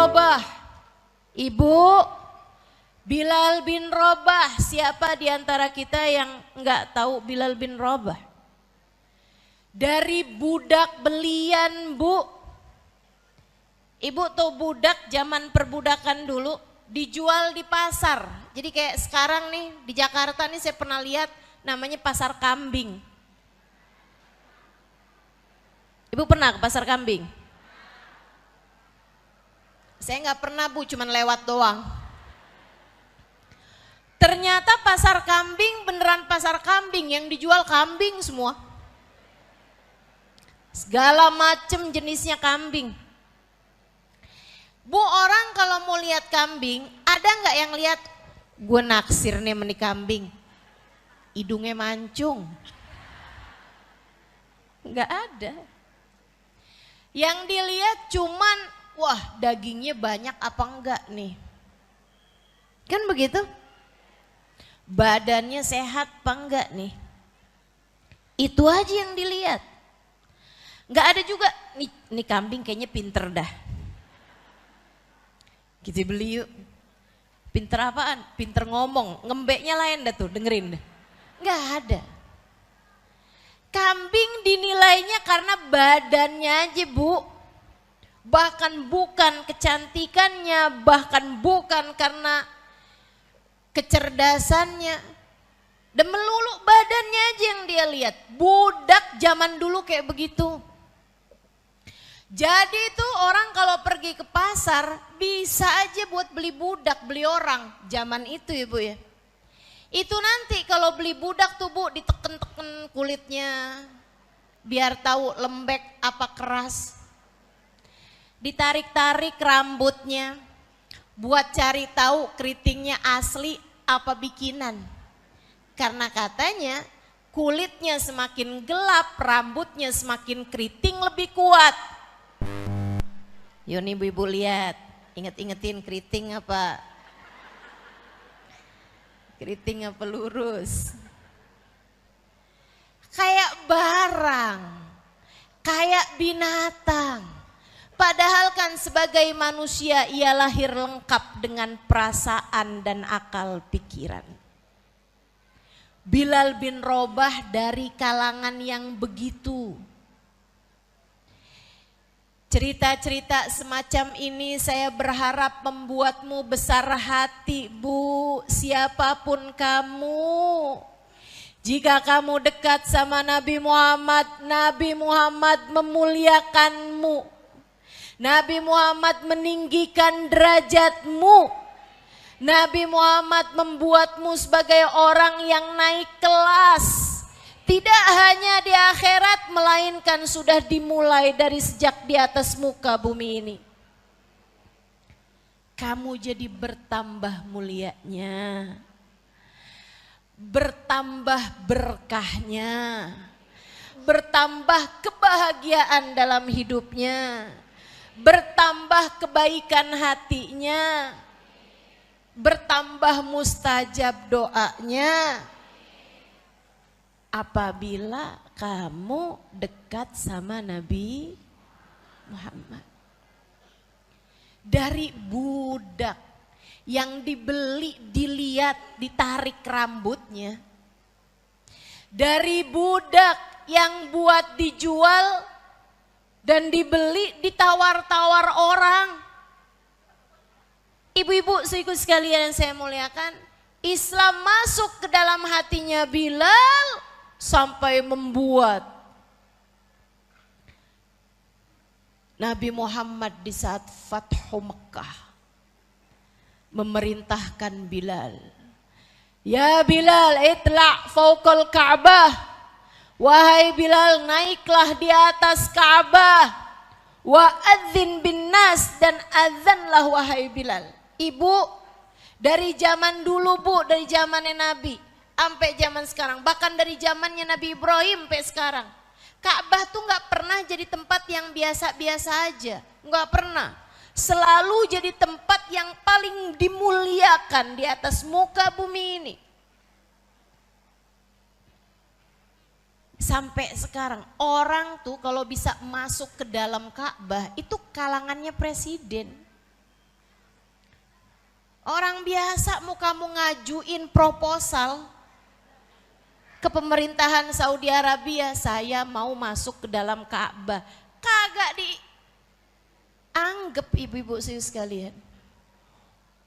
Rabah. Ibu, Bilal bin Rabah. Siapa di antara kita yang enggak tahu Bilal bin Rabah? Dari budak belian, Bu. Ibu tahu budak zaman perbudakan dulu dijual di pasar. Jadi kayak sekarang nih di Jakarta nih saya pernah lihat namanya pasar kambing. Ibu pernah ke pasar kambing? Saya nggak pernah, Bu, cuman lewat doang. Ternyata pasar kambing beneran pasar kambing, yang dijual kambing semua. Segala macem jenisnya kambing. Bu, orang kalau mau lihat kambing, ada nggak yang lihat gue naksir nih meni kambing, hidungnya mancung? Nggak ada. Yang dilihat cuman, wah dagingnya banyak apa enggak nih? Kan begitu? Badannya sehat apa enggak nih? Itu aja yang dilihat. Nggak ada juga, nih kambing kayaknya pinter dah. Kita beli yuk. Pinter apaan? Pinter ngomong, ngembeknya lain dah tuh, dengerin deh. Nggak ada. Kambing dinilainya karena badannya aja, Bu. Bahkan bukan kecantikannya, bahkan bukan karena kecerdasannya. Dan melulu badannya aja yang dia lihat. Budak zaman dulu kayak begitu. Jadi itu orang kalau pergi ke pasar bisa aja buat beli budak, beli orang. Zaman itu ya, Bu ya. Itu nanti kalau beli budak tuh, Bu, diteken-teken kulitnya biar tahu lembek apa keras. Ditarik-tarik rambutnya buat cari tahu keritingnya asli apa bikinan. Karena katanya kulitnya semakin gelap, rambutnya semakin keriting lebih kuat. Yuk nih ibu-ibu lihat, inget-ingetin keriting apa? Keriting apa lurus? Kayak barang, kayak binatang. Padahal kan sebagai manusia ia lahir lengkap dengan perasaan dan akal pikiran. Bilal bin Rabah dari kalangan yang begitu. Cerita-cerita semacam ini saya berharap membuatmu besar hati, Bu, siapapun kamu. Jika kamu dekat sama Nabi Muhammad memuliakanmu. Nabi Muhammad meninggikan derajatmu. Nabi Muhammad membuatmu sebagai orang yang naik kelas. Tidak hanya di akhirat, melainkan sudah dimulai dari sejak di atas muka bumi ini. Kamu jadi bertambah mulianya, bertambah berkahnya, bertambah kebahagiaan dalam hidupnya, bertambah kebaikan hatinya, bertambah mustajab doanya. Apabila kamu dekat sama Nabi Muhammad. Dari budak yang dibeli, dilihat, ditarik rambutnya. Dari budak yang buat dijual dan dibeli, ditawar-tawar orang. Ibu-ibu seiku sekalian yang saya muliakan, Islam masuk ke dalam hatinya Bilal sampai membuat Nabi Muhammad di saat Fathu Mekah memerintahkan Bilal, ya Bilal, itla' fauqal Ka'bah. Wahai Bilal, naiklah di atas Ka'bah. Wa adzin bin nas, dan azanlah wahai Bilal. Ibu, dari zaman dulu, Bu, dari zamannya Nabi sampai zaman sekarang, bahkan dari zamannya Nabi Ibrahim sampai sekarang, Ka'bah tuh nggak pernah jadi tempat yang biasa-biasa aja, nggak pernah. Selalu jadi tempat yang paling dimuliakan di atas muka bumi ini. Sampai sekarang orang tuh kalau bisa masuk ke dalam Ka'bah itu kalangannya presiden. Orang biasa mau kamu ngajuin proposal ke pemerintahan Saudi Arabia, saya mau masuk ke dalam Ka'bah. Kagak dianggap ibu-ibu sekalian.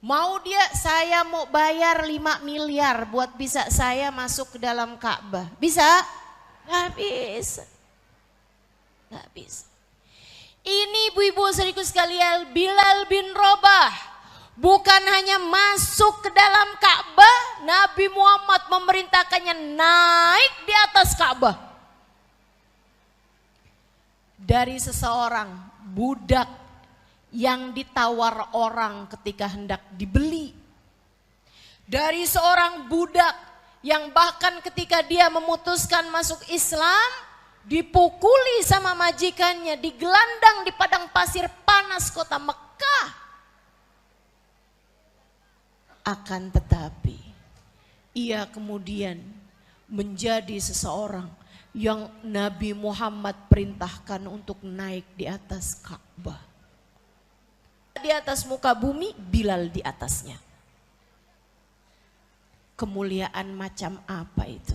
Mau dia, saya mau bayar 5 miliar buat bisa saya masuk ke dalam Ka'bah. Bisa? Gak bisa. Gak bisa. Ini ibu-ibu saudaraku sekalian, Bilal bin Rabah bukan hanya masuk ke dalam Ka'bah, Nabi Muhammad memerintahkannya naik di atas Ka'bah. Dari seseorang budak yang ditawar orang ketika hendak dibeli. Dari seorang budak yang bahkan ketika dia memutuskan masuk Islam, dipukuli sama majikannya, digelandang di padang pasir panas kota Mekah. Akan tetapi, ia kemudian menjadi seseorang yang Nabi Muhammad perintahkan untuk naik di atas Ka'bah. Di atas muka bumi, Bilal di atasnya. Kemuliaan macam apa itu?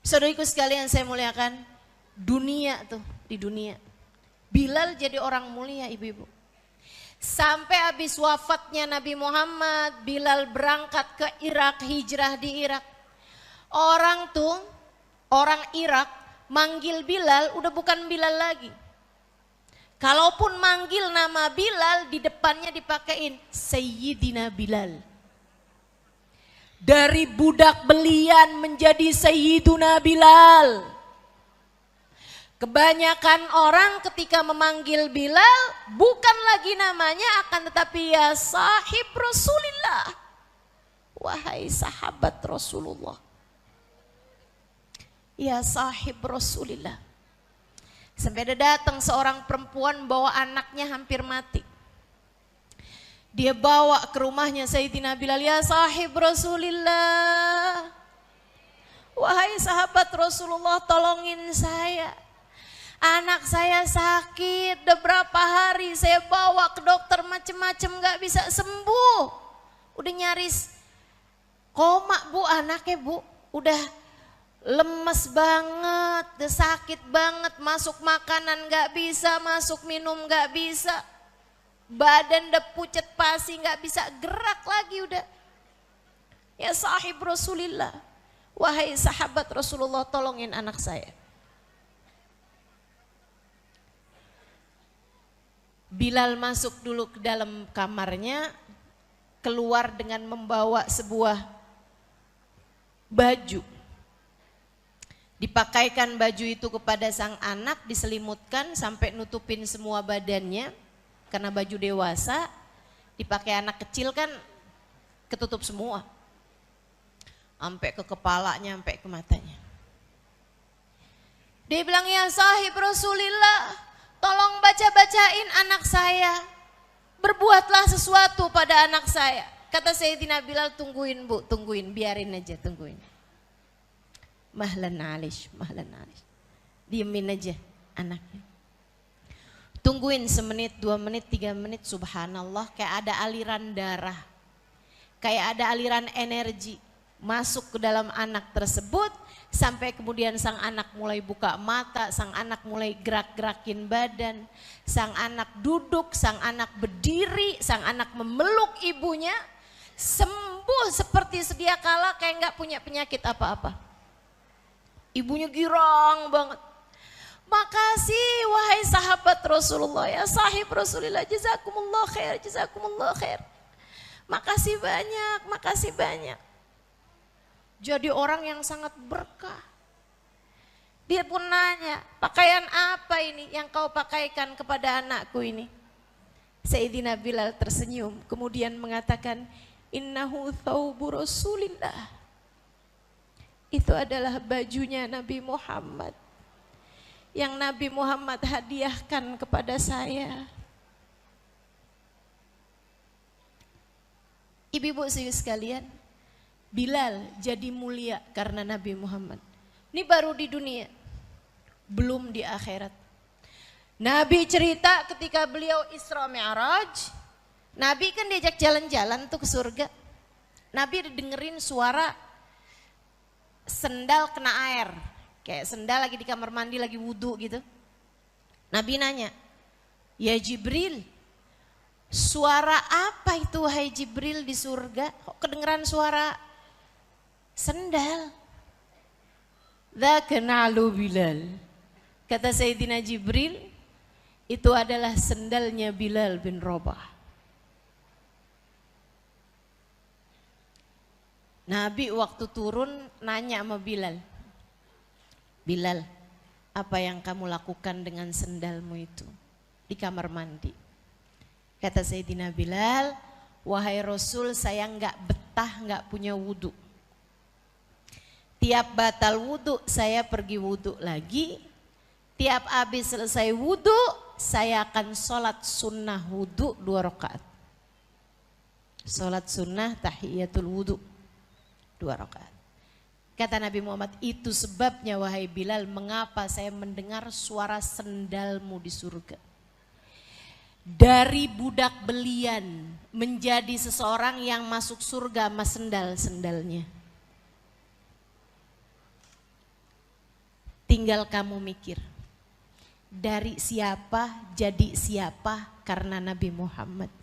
Saudariku sekalian saya muliakan, dunia tuh, di dunia Bilal jadi orang mulia ibu-ibu. Sampai habis wafatnya Nabi Muhammad, Bilal berangkat ke Irak, hijrah di Irak. Orang Irak manggil Bilal udah bukan Bilal lagi. Kalaupun manggil nama Bilal, di depannya dipakein Sayyidina Bilal. Dari budak belian menjadi Sayyiduna Bilal. Kebanyakan orang ketika memanggil Bilal bukan lagi namanya, akan tetapi ya sahib Rasulillah. Wahai sahabat Rasulullah. Ya sahib Rasulillah. Sampai ada datang seorang perempuan bawa anaknya hampir mati. Dia bawa ke rumahnya Sayyidina Bilal, ya sahib Rasulillah. Wahai sahabat Rasulullah, tolongin saya. Anak saya sakit, udah berapa hari saya bawa ke dokter macem-macem gak bisa sembuh. Udah nyaris koma bu anaknya bu, udah lemes banget, udah sakit banget, masuk makanan gak bisa, masuk minum gak bisa. Badan udah pucat pasi, gak bisa gerak lagi udah. Ya sahib Rasulillah, wahai sahabat Rasulullah, tolongin anak saya. Bilal masuk dulu ke dalam kamarnya, keluar dengan membawa sebuah baju. Dipakaikan baju itu kepada sang anak, diselimutkan sampai nutupin semua badannya. Karena baju dewasa, dipakai anak kecil kan ketutup semua. Sampai ke kepalanya, sampai ke matanya. Dia bilang, ya sahib Rasulillah, tolong baca-bacain anak saya. Berbuatlah sesuatu pada anak saya. Kata Sayyidina Bilal, tungguin bu, tungguin, biarin aja, tungguin. Mahlan alish, mahlan alish. Diemin aja anaknya. Tungguin semenit, 2 menit, 3 menit, subhanallah kayak ada aliran darah. Kayak ada aliran energi masuk ke dalam anak tersebut. Sampai kemudian sang anak mulai buka mata, sang anak mulai gerak-gerakin badan. Sang anak duduk, sang anak berdiri, sang anak memeluk ibunya. Sembuh seperti sedia kala kayak gak punya penyakit apa-apa. Ibunya girang banget. Makasih wahai sahabat Rasulullah, ya sahib Rasulullah, jazakumullah khair, jazakumullah khair. Makasih banyak, makasih banyak. Jadi orang yang sangat berkah. Dia pun nanya, pakaian apa ini yang kau pakaikan kepada anakku ini? Sayyidina Bilal tersenyum, kemudian mengatakan, innahu thawbu Rasulillah. Itu adalah bajunya Nabi Muhammad. Yang Nabi Muhammad hadiahkan kepada saya. Ibu-ibu sekalian, Bilal jadi mulia karena Nabi Muhammad. Ini baru di dunia, belum di akhirat. Nabi cerita ketika beliau Isra Mi'raj, Nabi kan diajak jalan-jalan tuh ke surga. Nabi dengerin suara sendal kena air. Kayak sendal lagi di kamar mandi lagi wudhu gitu. Nabi nanya, ya Jibril, suara apa itu wahai Jibril di surga? Kok kedengeran suara sendal? Dzaka na'lu Bilal. Kata Sayyidina Jibril, itu adalah sendalnya Bilal bin Rabah. Nabi waktu turun nanya sama Bilal, Bilal, apa yang kamu lakukan dengan sendalmu itu di kamar mandi? Kata Sayyidina Bilal, wahai Rasul, saya nggak betah nggak punya wudhu. Tiap batal wudhu saya pergi wudhu lagi. Tiap habis selesai wudhu saya akan sholat sunnah wudhu 2 rakaat. Sholat sunnah tahiyatul wudhu 2 rakaat. Kata Nabi Muhammad, itu sebabnya wahai Bilal mengapa saya mendengar suara sendalmu di surga. Dari budak belian menjadi seseorang yang masuk surga sama sendal-sendalnya. Tinggal kamu mikir, dari siapa jadi siapa karena Nabi Muhammad.